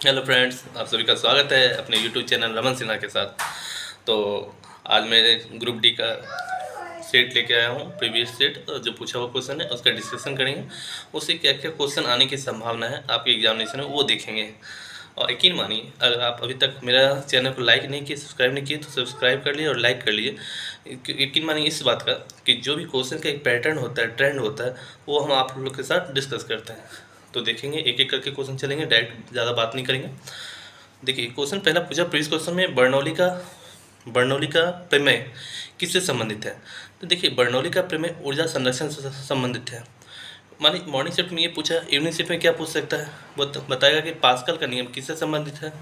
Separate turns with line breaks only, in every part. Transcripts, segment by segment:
Hello friends, आप सभी का स्वागत है अपने यूट्यूब चैनल रमन सिन्हा के साथ। तो आज मैं ग्रुप डी का सेट लेके आया हूँ, प्रीवियस सेट जो पूछा हुआ क्वेश्चन है उसका डिस्कशन करेंगे। उससे क्या क्या क्वेश्चन आने की संभावना है आपके एग्जामिनेशन में वो देखेंगे। और यकीन मानिए, अगर आप अभी तक मेरा चैनल को लाइक नहीं किए, सब्सक्राइब नहीं किए तो सब्सक्राइब कर लिए और लाइक कर लिए। यकीन मानिए इस बात का कि जो भी क्वेश्चन का एक पैटर्न होता है, ट्रेंड होता है, वो हम आप लोग के साथ डिस्कस करते हैं। तो देखेंगे, एक एक करके क्वेश्चन चलेंगे, डायरेक्ट ज़्यादा बात नहीं करेंगे। देखिए, क्वेश्चन पहला पूछा प्रीवियस क्वेश्चन में, बर्नौली का प्रमेय किससे संबंधित है। तो देखिए, बर्नौली का प्रमेय ऊर्जा संरक्षण से संबंधित है। मानिए मॉर्निंग शिफ्ट में ये पूछा, इवनिंग शिफ्ट में क्या पूछ सकता है, वो बताएगा कि पास्कल का नियम किससे संबंधित है।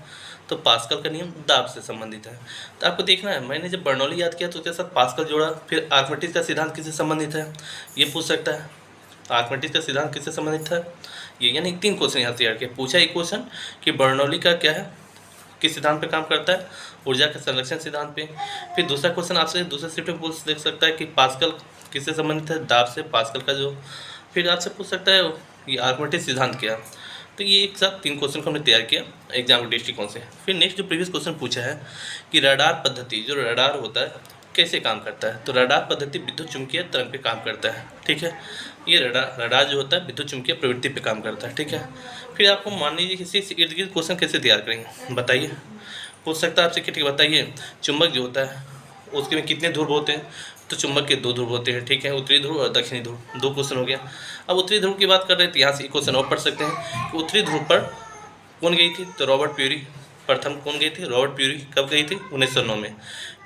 तो पास्कल का नियम दाब से संबंधित है। तो आपको देखना है, मैंने जब बर्नौली याद किया तो उसके साथ पास्कल जोड़ा, फिर आर्किमिडीज का सिद्धांत किससे संबंधित है ये पूछ सकता है। आर्किमिडीज का सिद्धांत किससे संबंधित था, ये यानी 3 क्वेश्चन यहाँ तैयार किया। पूछा एक क्वेश्चन कि बर्नौली का क्या है, किस सिद्धांत पे काम करता है, ऊर्जा के संरक्षण सिद्धांत पे। फिर दूसरा क्वेश्चन आपसे दूसरे शिफ्ट में पूछ देख सकता है कि पास्कल किससे संबंधित है, दाब से, पास्कल का जो। फिर आपसे पूछ सकता है ये आर्किमिडीज सिद्धांत क्या। तो ये एक साथ 3 क्वेश्चन को हमने तैयार किया एग्जाम के दृष्टिकोण से। फिर नेक्स्ट जो प्रीवियस क्वेश्चन पूछा है कि रडार पद्धति, जो रडार होता है कैसे काम करता है। तो रडार पद्धति विद्युत चुम्बकीय तरंग पे काम करता है, ठीक है। ये रडार जो होता है विद्युत चुम्बकीय प्रवृत्ति पे काम करता है, ठीक है। फिर आपको मान लीजिए किसी से इर्द गिर्द क्वेश्चन कैसे तैयार करेंगे बताइए। पूछ सकता है आपसे कि ठीक बताइए, चुंबक जो होता है उसके में कितने ध्रुव होते हैं। तो चुंबक के 2 ध्रुव होते हैं, ठीक है, उत्तरी ध्रुव और दक्षिणी ध्रुव। 2 क्वेश्चन हो गया। अब उत्तरी ध्रुव की बात कर रहे हैं तो यहाँ से एक क्वेश्चन और पढ़ सकते हैं कि उत्तरी ध्रुव पर कौन गई थी। तो रॉबर्ट प्यूरी प्रथम कौन गई थी, रॉबर्ट प्यूरी कब गई थी, 1909 में।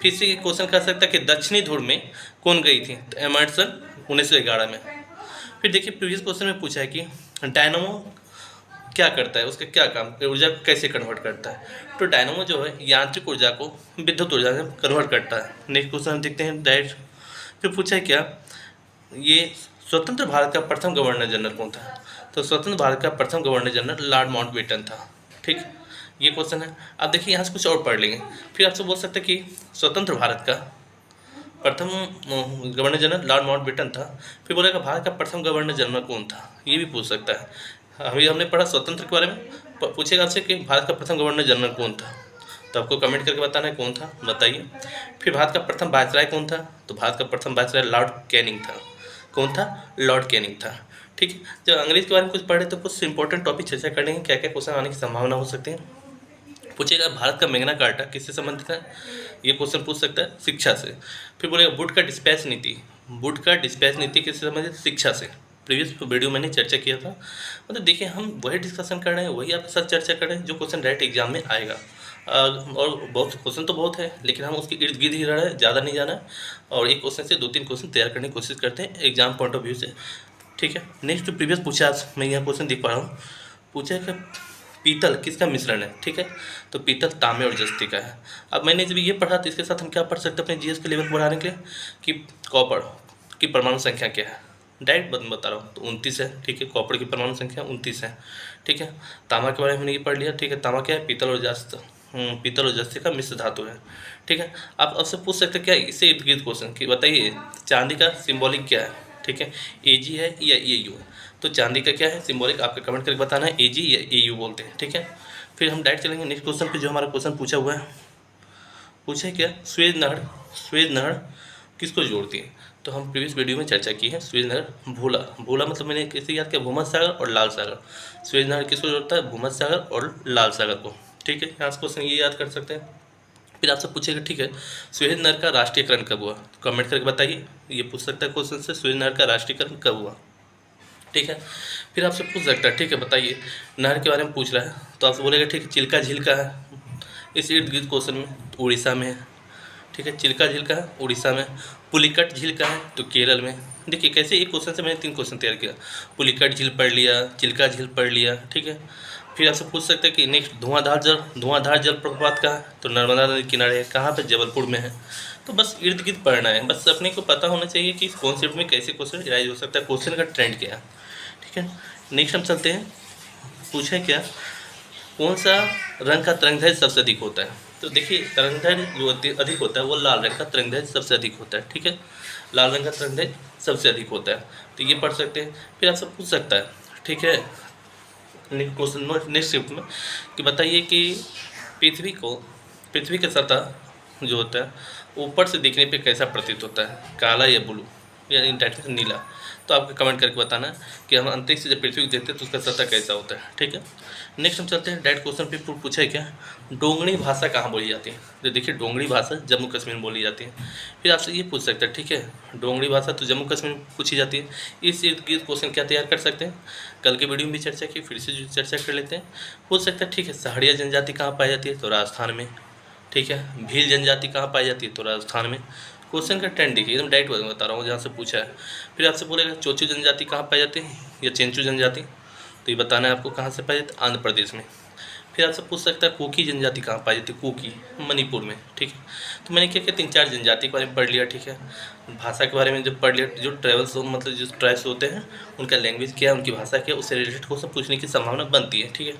फिर से क्वेश्चन कर सकता है कि दक्षिणी ध्रुव में कौन गई थी। तो एमर्सन 1911 में। फिर देखिए, प्रीवियस क्वेश्चन में पूछा है कि डायनामो क्या करता है, उसका क्या काम, ऊर्जा को कैसे कन्वर्ट करता है। तो डायनामो जो है यांत्रिक ऊर्जा को विद्युत ऊर्जा में कन्वर्ट करता है। नेक्स्ट क्वेश्चन हम देखते हैं डायरेक्ट। फिर पूछा है क्या, ये स्वतंत्र भारत का प्रथम गवर्नर जनरल कौन था। तो स्वतंत्र भारत का प्रथम गवर्नर जनरल लॉर्ड माउंटबेटन था, ठीक। ये क्वेश्चन है। अब देखिए यहाँ से कुछ और पढ़ लेंगे। फिर आपसे बोल सकते हैं कि स्वतंत्र भारत का प्रथम गवर्नर जनरल लॉर्ड माउंटबेटन था। फिर बोलेगा भारत का प्रथम गवर्नर जनरल कौन था, ये भी पूछ सकता है। अभी हमने पढ़ा स्वतंत्र के बारे में, पूछेगा आपसे कि भारत का प्रथम गवर्नर जनरल कौन था। तो आपको कमेंट करके बताना है कौन था, बताइए। फिर भारत का प्रथम वायसराय कौन था। तो भारत का प्रथम वायसराय लॉर्ड कैनिंग था। कौन था, लॉर्ड कैनिंग था, ठीक है। जब अंग्रेज के बारे में कुछ पढ़े तो कुछ इंपॉर्टेंट टॉपिक चर्चा करेंगे, क्या क्या क्वेश्चन आने की संभावना हो सकती है। पूछेगा भारत का मैग्ना कार्टा किससे संबंधित है, ये क्वेश्चन पूछ सकता है, शिक्षा से। फिर बोलेगा वुड का डिस्पैच नीति, वुड का डिस्पैच नीति किससे संबंधित, शिक्षा से। प्रीवियस वीडियो मैंने चर्चा किया था। मतलब देखिए, हम वही डिस्कशन कर रहे हैं, वही आपके साथ चर्चा कर रहे हैं जो क्वेश्चन डायरेक्ट एग्जाम में आएगा। और बहुत क्वेश्चन तो बहुत है, लेकिन हम उसके इर्द गिर्द ही रह रहे हैं, ज़्यादा नहीं जाना है। और एक क्वेश्चन से 2-3 क्वेश्चन तैयार करने की कोशिश करते हैं एग्जाम पॉइंट ऑफ व्यू से, ठीक है। नेक्स्ट जो प्रीवियस पूछा, आज मैं यहाँ क्वेश्चन देख पा रहा हूँ, पूछा है कि पीतल किसका मिश्रण है, ठीक है। तो पीतल तांबे और जस्ती का है। अब मैंने जब ये पढ़ा तो इसके साथ हम क्या पढ़ सकते हैं अपने जीएस के लेवल को बढ़ाने के लिए कि कॉपर की परमाणु संख्या क्या है। डायरेक्ट बता रहा हूँ, तो 29 है, ठीक है। कॉपर की परमाणु संख्या 29 है, ठीक है। तांबा के बारे में हमने ये पढ़ लिया, ठीक है। तांबा क्या है, पीतल और जस्ते का मिश्र धातु है, ठीक है। आप आपसे पूछ सकते हैं क्या इससे इर्द गिर्द क्वेश्चन कि बताइए चांदी का सिंबॉलिक क्या है, ठीक है। एजी है या एयू है। तो चांदी का क्या है सिंबॉलिक, आपके कमेंट करके बताना है, एजी या एयू बोलते हैं, ठीक है। फिर हम डायरेक्ट चलेंगे नेक्स्ट क्वेश्चन पे। जो हमारा क्वेश्चन पूछा हुआ है, पूछे क्या, स्वेज नहर किसको जोड़ती है। तो हम प्रीवियस वीडियो में चर्चा की है, स्वेज नहर भूला मतलब मैंने कैसे याद किया, भूमध्य सागर और लाल सागर। स्वेज नहर किसको जोड़ता है, भूमध्य सागर और लाल सागर को, ठीक है। यहाँ से क्वेश्चन ये याद कर सकते हैं। फिर आपसे पूछेगा, ठीक है, स्वेज नहर का राष्ट्रीयकरण कब हुआ। कमेंट करके बताइए, ये पूछ सकता है क्वेश्चन से, स्वेज नहर का राष्ट्रीयकरण कब हुआ, ठीक है। फिर आपसे पूछ सकता है, ठीक है, बताइए नहर के बारे में पूछ रहा है तो आपसे बोलेगा, ठीक है, चिल्का झील का है इस इर्द गिर्द क्वेश्चन में, तो उड़ीसा में है, ठीक है। चिल्का झील का है उड़ीसा में। पुलिकट झील का है तो केरल में। देखिए कैसे एक क्वेश्चन से मैंने 3 क्वेश्चन तैयार किया, पुलिकट झील पढ़ लिया, चिल्का झील पढ़ लिया, ठीक है। फिर आपसे पूछ सकते हैं कि नेक्स्ट धुआंधार जल प्रपात का है तो नर्मदा नदी किनारे है, कहाँ पे, जबलपुर में है। तो बस इर्द गिर्द पढ़ना है, बस अपने को पता होना चाहिए कि इस कॉन्सेप्ट में कैसे क्वेश्चन राइज हो सकता है, क्वेश्चन का ट्रेंड क्या है, ठीक है। नेक्स्ट हम चलते हैं, पूछे क्या, कौन सा रंग का तरंगदैर्घ्य सबसे अधिक होता है। तो देखिए तरंगदैर्घ्य जो अधिक होता है वो लाल रंग का तरंगदैर्घ्य सबसे अधिक होता है, ठीक है। लाल रंग का तरंगदैर्घ्य सबसे अधिक होता है, तो ये पढ़ सकते हैं। फिर आपसे पूछ सकता है, ठीक है, नेक्स्ट क्वेश्चन नेक्स्ट शिफ्ट में कि बताइए कि पृथ्वी का सतह जो होता है ऊपर से देखने पे कैसा प्रतीत होता है, काला या ब्लू या इंडायरेक्ट नीला। तो आपको कमेंट करके बताना है कि हम अंतरिक्ष से जब पृथ्वी को देखते हैं तो उसका सतह कैसा होता है, ठीक है। नेक्स्ट हम चलते हैं डायरेक्ट क्वेश्चन पे। पूछा है क्या, डोंगरी भाषा कहाँ बोली जाती है। तो देखिए डोंगरी भाषा जम्मू कश्मीर में बोली जाती है। फिर आपसे ये पूछ सकता है, ठीक है, डोंगरी भाषा तो जम्मू कश्मीर में पूछी जाती है। इस इर्द गिर्द क्वेश्चन क्या तैयार कर सकते हैं, कल के वीडियो में भी चर्चा की, फिर से जो चर्चा कर लेते हैं। पूछ सकता है, ठीक है, सहाड़िया जनजाति कहाँ पाई जाती है, तो राजस्थान में, ठीक है। भील जनजाति कहाँ पाई जाती है, तो राजस्थान में। क्वेश्चन का ट्रेंड देखिए, एकदम डायरेक्ट बता रहा हूँ जहाँ से पूछा है। फिर आपसे बोलेगा चोचू जनजाति कहाँ पाई जाती है या चेंचू जनजाति, तो ये बताना है आपको कहाँ से पाई जाती है, आंध्र प्रदेश में। फिर आपसे पूछ सकता है कुकी जनजाति कहाँ पाई जाती है, कुकी मणिपुर में, ठीक है। तो मैंने क्या किया, 3-4 जनजाति के बारे में पढ़ लिया, ठीक है। भाषा के बारे में जब पढ़ लिया, जो ट्राइबल्स मतलब जो ट्राइब्स होते हैं उनका लैंग्वेज क्या है, उनकी भाषा क्या है, उससे रिलेटेड क्वेश्चन पूछने की संभावना बनती है, ठीक है।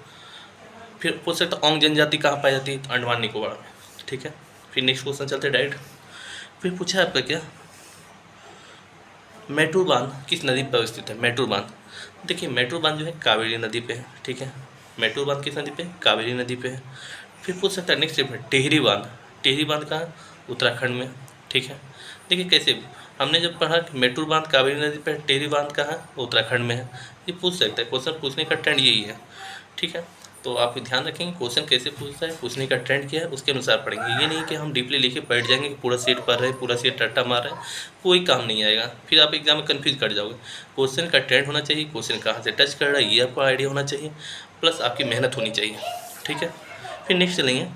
फिर पूछ सकता है औंग जनजाति कहाँ पाई जाती है, तो अंडमान निकोबार में, ठीक है। फिर नेक्स्ट क्वेश्चन चलते हैं डायरेक्ट। फिर पूछा है आपका क्या, मैटूर बांध किस नदी पर स्थित है, मैटूर बांध। देखिए मैटूर बांध जो है कावेरी नदी पे है, ठीक है। मैटूर बांध किस नदी पे, कावेरी नदी पे है। फिर पूछ सकता है नेक्स्ट स्टेप है टिहरी बांध, टिहरी बांध कहाँ, उत्तराखंड में, ठीक है। देखिए कैसे हमने जब पढ़ा कि मैटूर बांध कावेरी नदी पे, टिहरी बांध कहाँ, उत्तराखंड में है। ये पूछ सकता है, क्वेश्चन पूछने का ट्रेंड यही है, ठीक है। तो आप ध्यान रखेंगे क्वेश्चन कैसे पूछता है, पूछने का ट्रेंड क्या है, उसके अनुसार पढ़ेंगे। ये नहीं कि हम डीपली लेके बैठ जाएंगे कि पूरा सेट पढ़ रहे हैं, पूरा सेट रट्टा मार रहे हैं, कोई काम नहीं आएगा, फिर आप एग्जाम में कन्फ्यूज कर जाओगे। क्वेश्चन का ट्रेंड होना चाहिए, क्वेश्चन कहाँ से टच कर रहा है ये आपको आइडिया होना चाहिए, प्लस आपकी मेहनत होनी चाहिए, ठीक है। फिर नेक्स्ट चलेंगे।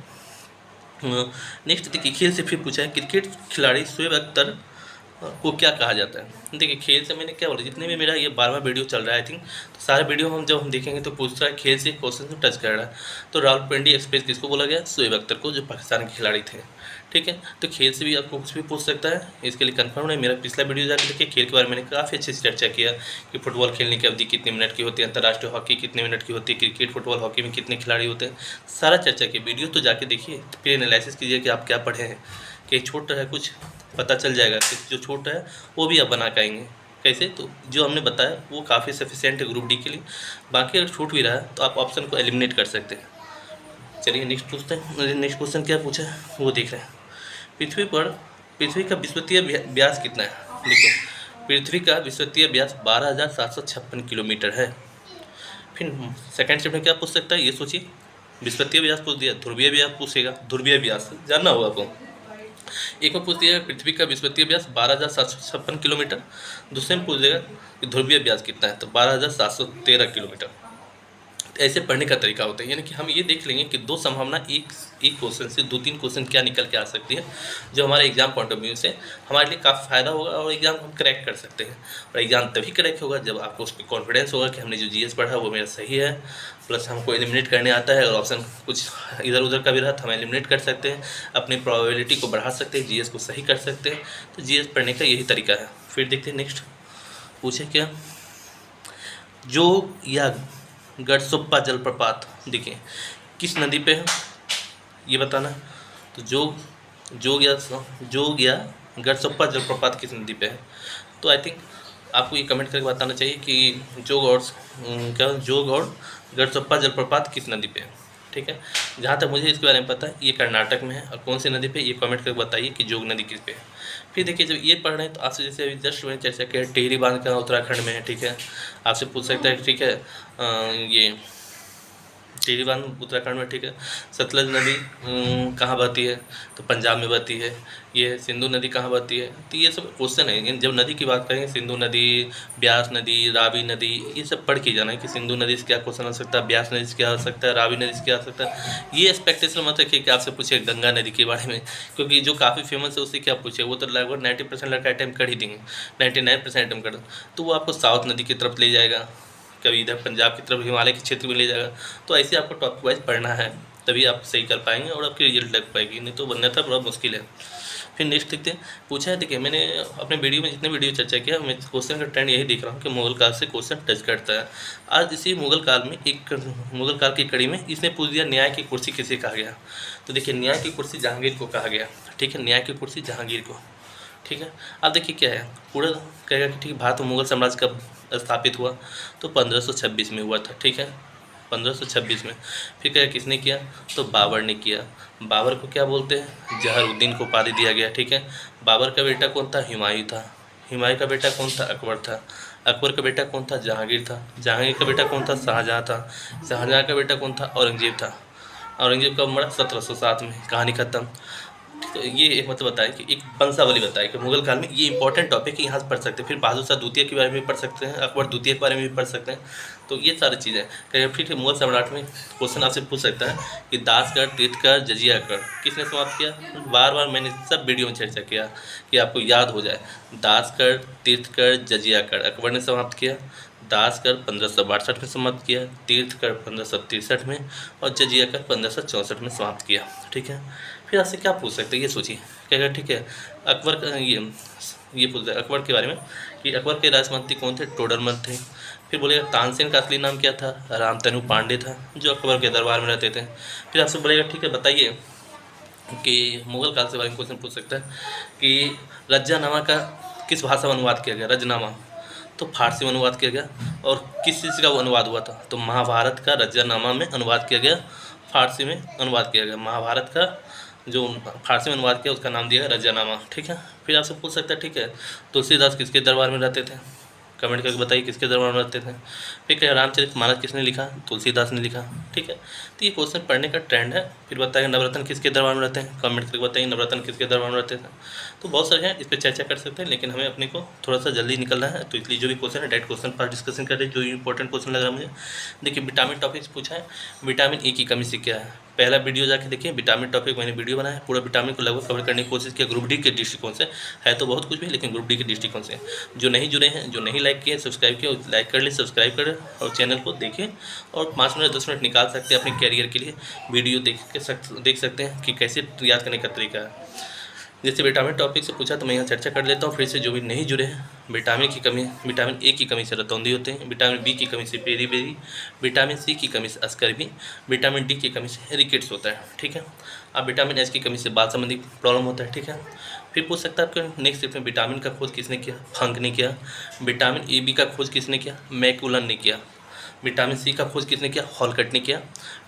नेक्स्ट देखिए खेल से फिर पूछा है क्रिकेट खिलाड़ी शोएब अख्तर को क्या कहा जाता है। देखिए खेल से मैंने क्या बोला, जितने भी मेरा ये 12वां वीडियो चल रहा है आई थिंक, तो सारे वीडियो हम जब हम देखेंगे तो पूछता है खेल से क्वेश्चन से टच कर रहा है। तो रावलपिंडी एक्सप्रेस किसको बोला गया, शोएब अख्तर को, जो पाकिस्तान के खिलाड़ी थे, ठीक है। तो खेल से भी आपको कुछ भी पूछ सकता है, इसके लिए कंफर्म नहीं। मेरा पिछला वीडियो जाकर देखिए, खेल के बारे में मैंने काफ़ी अच्छे से चर्चा किया कि फुटबॉल खेलने की अवधि कितने मिनट की होती है, अंतर्राष्ट्रीय हॉकी कितने मिनट की होती है, क्रिकेट फुटबॉल हॉकी में कितने खिलाड़ी होते हैं, सारा चर्चा किया। वीडियो तो जाके देखिए, फिर एनालिसिस कीजिए कि आप क्या पढ़े हैं, कि छूट रहा है कुछ पता चल जाएगा कि जो छूट है वो भी आप बना के आएंगे। कैसे, तो जो हमने बताया वो काफ़ी सफिशिएंट है ग्रुप डी के लिए। बाकी अगर छूट भी रहा है तो आप ऑप्शन को एलिमिनेट कर सकते हैं। चलिए नेक्स्ट पूछते हैं। नेक्स्ट क्वेश्चन क्या पूछा है वो देख रहे हैं। पृथ्वी का विषुवतीय व्यास कितना है। देखो पृथ्वी का विषुवतीय व्यास 12,756 किलोमीटर है। फिर सेकंड स्टेप में क्या पूछ सकता है, ये सोचिए। विषुवतीय व्यास पूछ दिया, ध्रुवीय व्यास पूछेगा, ध्रुवीय व्यास जानना होगा आपको। एक में पूछ दिया पृथ्वी का विषुवतीय व्यास 12,756 किलोमीटर, दूसरे में पूछ देगा कि ध्रुवीय व्यास कितना है, तो 12,713 किलोमीटर। ऐसे पढ़ने का तरीका होता है, यानी कि हम ये देख लेंगे कि दो संभावना एक क्वेश्चन से 2-3 क्वेश्चन क्या निकल के आ सकती है, जो हमारे एग्जाम पॉइंट ऑफ व्यू से हमारे लिए काफ़ी फ़ायदा होगा और एग्जाम हम क्रैक कर सकते हैं। और एग्जाम तभी क्रैक होगा जब आपको उस पर कॉन्फिडेंस होगा कि हमने जो जीएस पढ़ा वो मेरा सही है, प्लस हमको एलिमिनेट करने आता है। अगर ऑप्शन कुछ इधर उधर का भी रहा तो हम एलिमिनेट कर सकते हैं, अपनी प्रोबेबिलिटी को बढ़ा सकते हैं, जीएस को सही कर सकते हैं। तो जीएस पढ़ने का यही तरीका है। फिर देखते हैं नेक्स्ट पूछे क्या, जोग या गढ़सोप्पा जलप्रपात देखिए किस नदी पे है ये बताना। तो जोग या गढ़सोप्पा जलप्रपात किस नदी पे है। तो आई थिंक आपको ये कमेंट करके बताना चाहिए कि जोग और गढ़सोप्पा जलप्रपात किस नदी पे है, ठीक है। जहाँ तक मुझे इसके बारे में पता है ये कर्नाटक में है, और कौन सी नदी पे ये कमेंट करके बताइए कि जोग नदी किस पे है। फिर देखिए जब ये पढ़ रहे हैं तो आपसे जैसे अभी जस्ट मैंने चर्चा किया टिहरी बांध का उत्तराखंड में है, ठीक है। आपसे पूछ सकता है, ठीक है, ये टिहरी बांध उत्तराखंड में, ठीक है। सतलज नदी कहाँ बहती है, तो पंजाब में बहती है। ये सिंधु नदी कहाँ बहती है, तो ये सब क्वेश्चन है। जब नदी की बात करेंगे सिंधु नदी, ब्यास नदी, रावी नदी, ये सब पढ़ के जाना है कि सिंधु नदी से क्या क्वेश्चन आ सकता है, ब्यास नदी से क्या आ सकता है, रावी नदी से क्या आ सकता है। ये एक्सपेक्टेशन मत रखिए कि आपसे पूछे गंगा नदी के बारे में, क्योंकि जो काफ़ी फेमस है उससे क्या पूछे, वो तो लगभग 90% लड़का अटैम्प्ट कर ही देंगे, 99% अटैम्प्ट कर, तो वो आपको साउथ नदी की तरफ ले जाएगा, कभी इधर पंजाब की तरफ हिमालय के क्षेत्र में ले जाएगा। तो ऐसे आपको टॉपिक वाइज पढ़ना है, तभी आप सही कर पाएंगे और आपकी रिजल्ट लग पाएगी, नहीं तो बनना था बड़ा मुश्किल है। फिर नेक्स्ट देखते हैं। पूछा है, देखिए मैंने अपने वीडियो में जितने वीडियो चर्चा किया, मैं क्वेश्चन का ट्रेंड यही देख रहा हूँ कि मुगल काल से क्वेश्चन टच करता है। आज इसी मुगल काल की कड़ी में इसने पूछ दिया न्याय की कुर्सी किसे कहा गया। तो देखिए न्याय की कुर्सी जहांगीर को कहा गया, ठीक है, न्याय की कुर्सी जहांगीर को, ठीक है। अब देखिए क्या है, पूरा कहेगा कि ठीक भारत में मुगल साम्राज्य कब स्थापित हुआ, तो 1526 में हुआ था, ठीक है। 1526 में। फिर क्या किसने किया, तो बाबर ने किया। बाबर को क्या बोलते हैं, जहरुद्दीन को उपाधि दिया गया, ठीक है। बाबर का बेटा कौन था, हुमायूं था। हुमायूं का बेटा कौन था, अकबर था। अकबर का बेटा कौन था, जहांगीर था। जहांगीर का बेटा कौन था, शाहजहाँ था। शाहजहाँ का बेटा कौन था, औरंगजेब था। औरंगजेब कब मरा, 1707 में, कहानी खत्म। तो ये एक मतलब बताया कि एक वंशावली बताया कि मुगल काल में, ये इंपॉर्टेंट टॉपिक है, यहाँ से पढ़ सकते हैं। फिर बहादुर शाह द्वितीय के बारे में भी पढ़ सकते हैं, अकबर द्वितीय के बारे में भी पढ़ सकते हैं। तो ये सारी चीज़ें कहीं फिर मुगल सम्राट में क्वेश्चन आपसे पूछ सकता है कि दासगढ़, तीर्थगढ़, जजियागढ़ किसने समाप्त किया। बार बार मैंने सब वीडियो में चर्चा किया कि आपको याद हो जाए। दासगढ़, तीर्थगढ़, जजियागढ़ अकबर ने समाप्त किया। दासगढ़ 1562 में समाप्त किया, तीर्थगढ़ 1563 में और जजियागढ़ 1564 में समाप्त किया, ठीक है। फिर आपसे क्या पूछ सकते हैं, ये सोचिए क्या, ठीक है। अकबर का ये पूछता है अकबर के बारे में कि अकबर के राजमंत्री कौन थे, टोडरमल थे। फिर बोलेगा तानसेन का असली नाम क्या था, रामतनु पांडे था, जो अकबर के दरबार में रहते थे। फिर आपसे बोलेगा ठीक है बताइए कि मुगल काल से बारे में क्वेश्चन पूछ सकता है कि रज्जानामा का किस भाषा में अनुवाद किया गया, रजनामा तो फारसी में अनुवाद किया गया। और किस चीज़ का वो अनुवाद हुआ था, तो महाभारत का रज्जानामा में अनुवाद किया गया, फारसी में अनुवाद किया गया। महाभारत का जो फारसी में अनुवाद किया उसका नाम दिया है रज्जानामा, ठीक है। फिर आपसे पूछ सकता है ठीक है तुलसीदास किसके दरबार में रहते थे, कमेंट करके बताइए किसके दरबार में रहते थे। फिर क्या रामचरितमानस किसने लिखा, तुलसीदास ने लिखा, ठीक है। तो ये क्वेश्चन पढ़ने का ट्रेंड है। फिर बताइए नवरत्न किसके दरबार में रहते हैं, कमेंट करके बताइए नवरत्न किसके दरबार में रहते थे। तो बहुत सारे हैं, इस पर चर्चा कर सकते हैं, लेकिन हमें अपने को थोड़ा सा जल्दी निकलना है, तो इसलिए जो भी क्वेश्चन है डायरेक्ट क्वेश्चन पर डिस्कशन कर रहे हैं, जो इंपॉर्टेंट क्वेश्चन लग रहा है मुझे। देखिए विटामिन टॉपिक पूछा है, विटामिन ए की कमी से क्या है। पहला वीडियो जाके देखिए, विटामिन टॉपिक मैंने वीडियो बनाया, पूरा विटामिन को लगभग कवर करने की कोशिश किया ग्रुप डी के दृष्टिकोण से। है तो बहुत कुछ भी, लेकिन ग्रुप डी के दृष्टिकोण से। जो नहीं जुड़े हैं, जो नहीं लाइक किए, सब्सक्राइब किए, लाइक कर ले, सब्सक्राइब करें और चैनल को देखें। और 5 मिनट 10 मिनट निकाल सकते हैं अपने कैरियर के लिए, वीडियो देख सकते हैं कि कैसे याद करने का तरीका है। जैसे विटामिन टॉपिक से पूछा तो मैं यहाँ चर्चा कर लेता हूँ फिर से। जो भी नहीं जुड़े हैं, विटामिन की कमी, विटामिन ए की कमी से रतौंधी होते हैं, विटामिन बी की कमी से पेरी बेरी, विटामिन सी की कमी से अस्कर्वी, विटामिन डी की कमी से रिकेट्स होता है, ठीक है। अब विटामिन एच की कमी से बाल संबंधी प्रॉब्लम होता है, ठीक है। फिर पूछ सकता है आपका नेक्स्ट स्टेप में विटामिन का खोज किसने किया, फंक ने किया। विटामिन ए बी का खोज किसने किया, मैकुलन ने किया। विटामिन सी का खोज किसने किया, हॉलकट ने किया।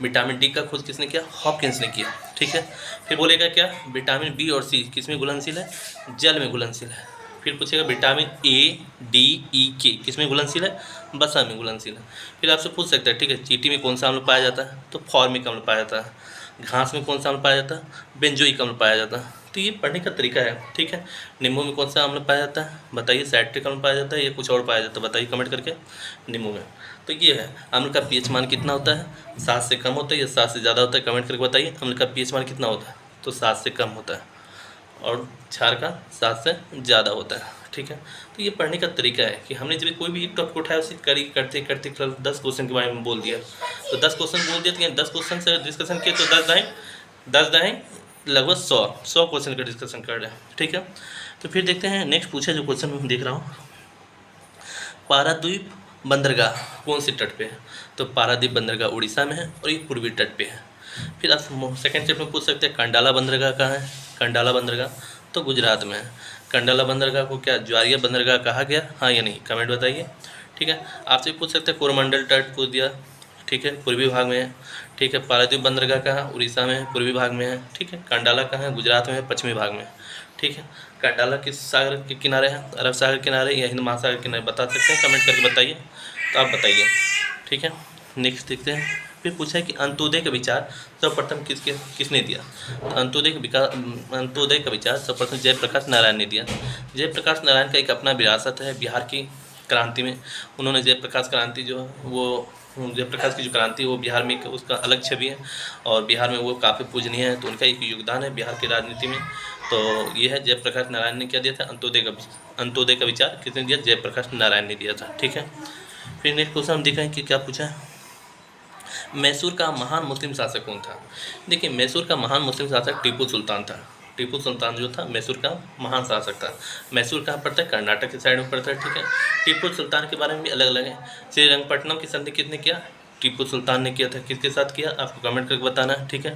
विटामिन डी का खोज किसने किया, हॉपकिंस ने किया, ठीक है। फिर बोलेगा क्या, विटामिन बी और सी किस में घुलनशील है, जल में घुलनशील है। फिर पूछेगा विटामिन ए डी ई के किस में घुलनशील है, वसा में घुलनशील है। फिर आपसे पूछ सकता है ठीक है चींटी में कौन सा अम्ल पाया जाता है, तो फॉर्मिक अम्ल पाया जाता है। घास में कौन सा अम्ल पाया जाता है, बेंजोइक अम्ल पाया जाता है। तो ये पढ़ने का तरीका है, ठीक है। नींबू में कौन सा अम्ल पाया जाता है, बताइए साइट्रिक अम्ल पाया जाता है या कुछ और पाया जाता है, बताइए कमेंट करके। नींबू में तो ये है, अम्ल का पीएच मान कितना होता है, 7 से कम होता है या 7 से ज़्यादा होता है, कमेंट करके बताइए। अम्ल का पीएच मान कितना होता है, तो 7 से कम होता है, और क्षार का 7 से ज़्यादा होता है, ठीक है। तो ये पढ़ने का तरीका है कि हमने जब कोई भी एक टॉपिक उठाया उसे करते करते 10 क्वेश्चन के बारे में बोल दिया, तो 10 क्वेश्चन बोल दिया, तो 10 क्वेश्चन से डिस्कशन किया तो 10 दाएँ लगभग 100 क्वेश्चन का डिस्कशन कर रहे हैं, ठीक है। तो फिर देखते हैं नेक्स्ट पूछा जो क्वेश्चन मैं देख रहा हूँ, पारादीप बंदरगाह कौन से तट पे है, तो पारादीप बंदरगाह उड़ीसा में है और ये पूर्वी तट पे है। फिर आप सेकंड स्टेप में पूछ सकते हैं कंडाला बंदरगाह कहाँ है, कंडाला बंदरगाह तो गुजरात में है। कंडाला बंदरगाह को क्या ज्वारिया बंदरगाह कहा गया, हाँ या नहीं, कमेंट बताइए, ठीक है। आपसे पूछ सकते हैं कोरमंडल तट पूछ दिया, ठीक है, पूर्वी भाग में है, ठीक है। पारादीप बंदरगाह कहाँ, उड़ीसा में है, पूर्वी भाग में है, ठीक है। कंडाला कहाँ है, गुजरात में है, पश्चिमी भाग में, ठीक है। कंडाला किस सागर के किनारे है, अरब सागर किनारे या हिंद महासागर के किनारे, बता सकते हैं, कमेंट करके बताइए। तो आप बताइए, ठीक है। नेक्स्ट देखते हैं। फिर पूछा है कि अंत्योदय का विचार सर्वप्रथम किसने दिया, तो अंत्योदय का विचार सर्वप्रथम जयप्रकाश नारायण ने दिया। जयप्रकाश नारायण का एक अपना विरासत है, बिहार की क्रांति में उन्होंने जयप्रकाश क्रांति जो है वो जयप्रकाश की जो क्रांति है वो बिहार में उसका अलग छवि है और बिहार में वो काफ़ी पूजनीय है, तो उनका एक योगदान है बिहार की राजनीति में। तो ये है जयप्रकाश नारायण ने क्या दिया था, अंत्योदय का विचार किसने दिया, जयप्रकाश नारायण ने दिया था, ठीक है। फिर नेक्स्ट क्वेश्चन हम दिखाएं कि क्या पूछा है, मैसूर का महान मुस्लिम शासक कौन था। देखिए मैसूर का महान मुस्लिम शासक टीपू सुल्तान था। टीपू सुल्तान जो था मैसूर का महान शासक था। मैसूर कहाँ पड़ता है, कर्नाटक की साइड में पड़ता है, ठीक है। टीपू सुल्तान के बारे में भी अलग अलग है। श्रीरंगपट्टनम की संधि किसने किया, टीपू सुल्तान ने किया था। किसके साथ किया, आपको कमेंट करके बताना है, ठीक है।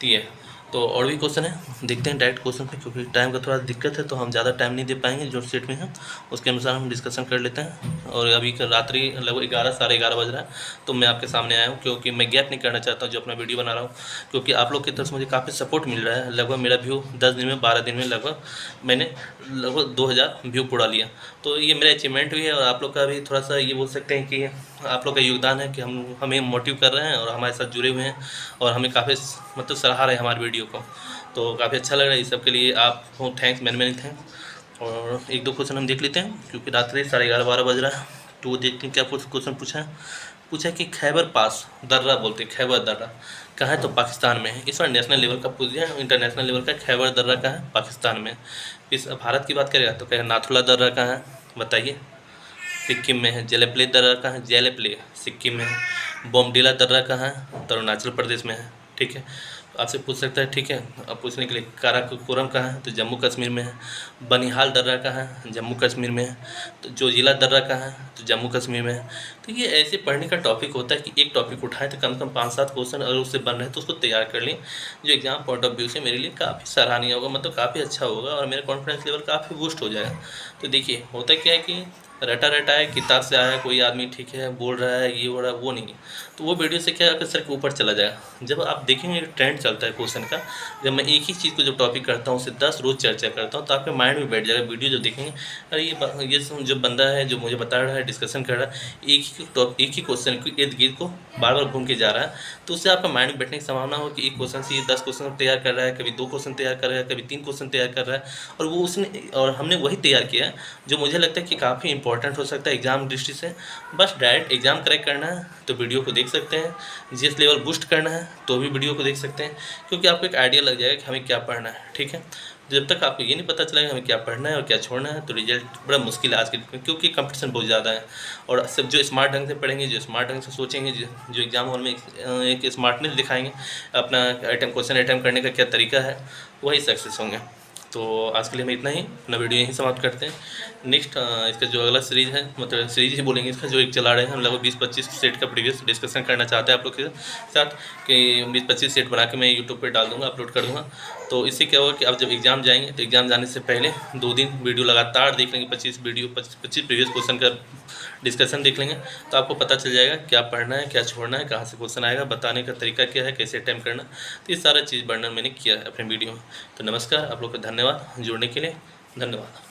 तो ये तो और भी क्वेश्चन है, देखते हैं डायरेक्ट क्वेश्चन पे, क्योंकि टाइम का थोड़ा दिक्कत है तो हम ज़्यादा टाइम नहीं दे पाएंगे जो सेट में है, उसके अनुसार हम डिस्कशन कर लेते हैं। और अभी का रात्रि लगभग 11 साढ़े 11 बज रहा है, तो मैं आपके सामने आया हूँ क्योंकि मैं गैप नहीं करना चाहता हूँ जो अपना वीडियो बना रहा हूँ, क्योंकि आप लोग की तरफ से मुझे काफ़ी सपोर्ट मिल रहा है। लगभग मेरा व्यू 10 दिन में 12 दिन में लगभग मैंने लगभग 2000 व्यू उड़ा लिया, तो ये मेरा अचीवमेंट भी है और आप लोग का भी थोड़ा सा ये बोल सकते हैं कि आप लोग का योगदान है कि हमें मोटिव कर रहे हैं और हमारे साथ जुड़े हुए हैं और हमें काफ़ी मतलब सराहा रहे हैं हमारे वीडियो को, तो काफ़ी अच्छा लग रहा है। इस सब के लिए आपको थैंक्स, मैनी मैनी थैंक्स। और एक दो क्वेश्चन हम देख लेते हैं क्योंकि रात्रि साढ़े 11 बज रहा है, तो वो देखते हैं क्या क्वेश्चन पूछा है कि खैबर पास दर्रा बोलते हैं, खैबर दर्रा कहाँ है, तो पाकिस्तान में है। इस बार नेशनल लेवल का पूछ दिया, इंटरनेशनल लेवल का खैबर दर्रा कहाँ है, पाकिस्तान में। इस भारत की बात करेगा तो कहेगा नाथुला दर्रा कहाँ है, बताइए, सिक्किम में है। जेलेप्ले दर्रा कहाँ है, जेलेप्ले सिक्किम में है। बोमडिला दर्रा कहाँ है, तो अरुणाचल प्रदेश में है। ठीक है, आपसे पूछ सकता है, ठीक है। अब पूछने के लिए काराकोरम कहाँ है, तो जम्मू कश्मीर में है। बनिहाल दर्रा कहाँ है, जम्मू कश्मीर में है। तो जोजिला दर्रा कहाँ है, तो जम्मू कश्मीर में है। तो ये ऐसे पढ़ने का टॉपिक होता है कि एक टॉपिक उठाएं तो कम से कम 5-7 क्वेश्चन अगर उससे बन रहे हैं तो उसको तैयार कर लें, जो एग्जाम पॉइंट ऑफ व्यू से मेरे लिए काफ़ी सराहनीय होगा, मतलब काफ़ी अच्छा होगा और मेरा कॉन्फिडेंस लेवल काफ़ी बूस्ट हो जाएगा। तो देखिए होता क्या है कि रटा रटा है, किताब से आया है कोई आदमी, ठीक है, बोल रहा है ये हो रहा है, वो नहीं है। तो वो वीडियो से क्या है, सर के ऊपर चला जाएगा। जब आप देखेंगे ट्रेंड चलता है क्वेश्चन का, जब मैं एक ही चीज़ को जब टॉपिक करता हूँ उससे 10 रोज़ चर्चा करता हूँ तो आपके माइंड में बैठ जाएगा। वीडियो जब देखेंगे, अरे ये जो बंदा है जो मुझे बता रहा है, डिस्कशन कर रहा है, एक ही क्वेश्चन के इर्द गिर्द को बार बार घूम के जा रहा है, तो उससे आपका माइंड में बैठने की संभावना हो कि एक क्वेश्चन से ये 10 क्वेश्चन तैयार कर रहा है, कभी 2 क्वेश्चन तैयार कर रहा है, कभी 3 क्वेश्चन तैयार कर रहा है, और वो उसने और हमने वही तैयार किया है जो मुझे लगता है कि काफ़ी इंपॉर्टेंट हो सकता है एग्जाम दृष्टि से। बस डायरेक्ट एग्जाम क्रैक करना है तो वीडियो को देख सकते हैं, जीएस लेवल बूस्ट करना है तो भी वीडियो को देख सकते हैं, क्योंकि आपको एक आइडिया लग जाएगा कि हमें क्या पढ़ना है। ठीक है, जब तक आपको ये नहीं पता चलेगा हमें क्या पढ़ना है और क्या छोड़ना है तो रिजल्ट बड़ा मुश्किल है आज के डेट में, क्योंकि कंपटीशन बहुत ज़्यादा है। और सब जो स्मार्ट ढंग से पढ़ेंगे, जो स्मार्ट ढंग से सोचेंगे, जो एग्जाम हॉल में एक स्मार्टनेस दिखाएंगे, अपना क्वेश्चन अटैम्प्ट करने का क्या तरीका है, वही सक्सेस होंगे। तो आज के लिए मैं इतना ही, अपना वीडियो यहीं समाप्त करते हैं। नेक्स्ट इसका जो अगला सीरीज़ है, मतलब सीरीज ही बोलेंगे इसका, जो एक चला रहे हैं हम लगभग 20-25 सेट का प्रीवियस डिस्कशन करना चाहते हैं आप लोग के साथ, कि 20-25 सेट बना के मैं यूट्यूब पे डाल दूँगा, अपलोड कर दूँगा। तो इससे क्या होगा कि आप जब एग्ज़ाम जाएंगे तो एग्ज़ाम जाने से पहले 2 दिन वीडियो लगातार देख लेंगे, 25 प्रीवियस क्वेश्चन का डिस्कशन देख लेंगे, तो आपको पता चल जाएगा क्या पढ़ना है, क्या छोड़ना है, कहाँ से क्वेश्चन आएगा, बताने का तरीका क्या है, कैसे अटैम्प्ट करना। तो ये सारा चीज़ वर्णन मैंने किया है अपने वीडियो में। तो नमस्कार, आप लोग का धन्यवाद जुड़ने के लिए, धन्यवाद।